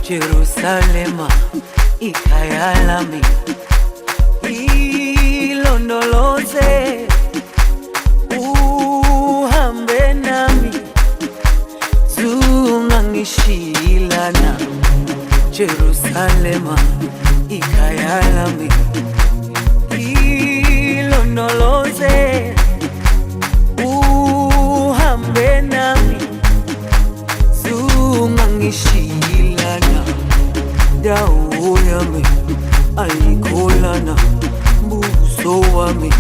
Jerusalema ikhaya lami, ilondoloze uhambe nami, zungangishilana. Jerusalema ikhaya lami, ilondoloze uhambe nami, zungangishilana. Dawo yami ayikholana, buso wami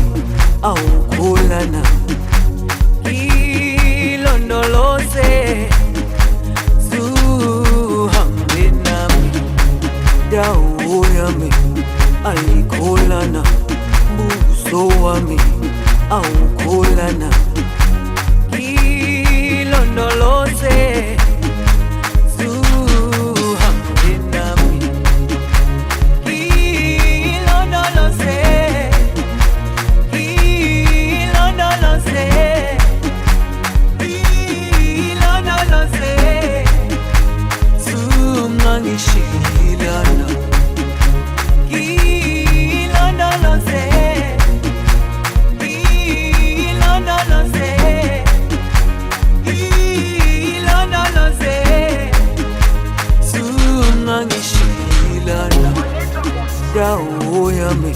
awukholana. Ilondoloze zuhambe nami, dawo yami ayikholana, buso wami awukholana. Ilondoloze ngishilana, ilondoloze, ilondoloze, ilondoloze, zungangishilana. Dawo yami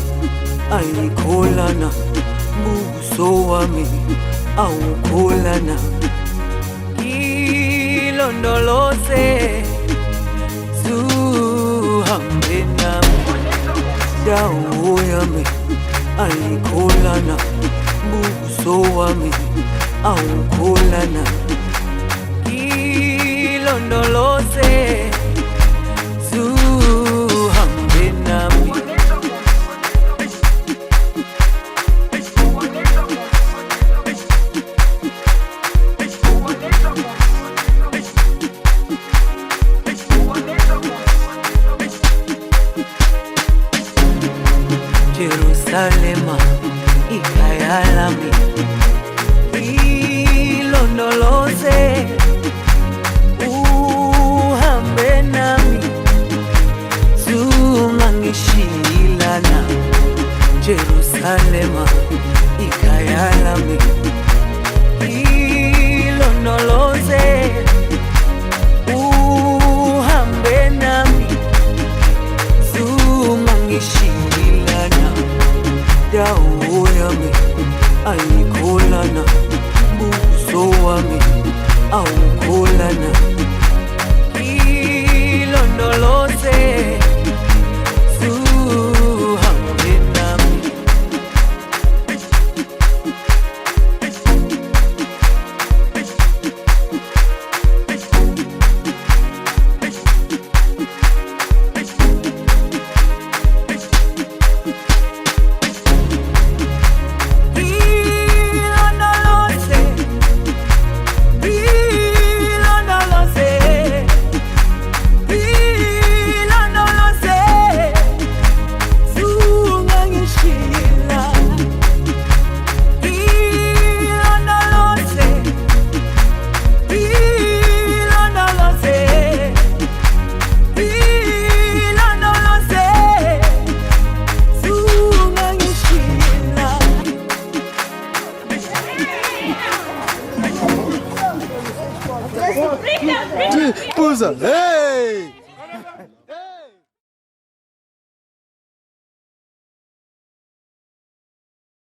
ayikholana, buso wami awukholana. Ilondoloze zuhambe nami, dawo yami ayikholana, buso wami awukholana. Ilondoloze zuhambe nami. Jerusalema ikhaya lami, ilondoloze uhambe nami, zungangishilana. Jerusalema ikhaya lami, ilondoloze uhambe nami, zungangishilana. Dawo yami ayikholana, buso wami awukholana. Ilondoloze zuhambe nami. Pousa! Hey!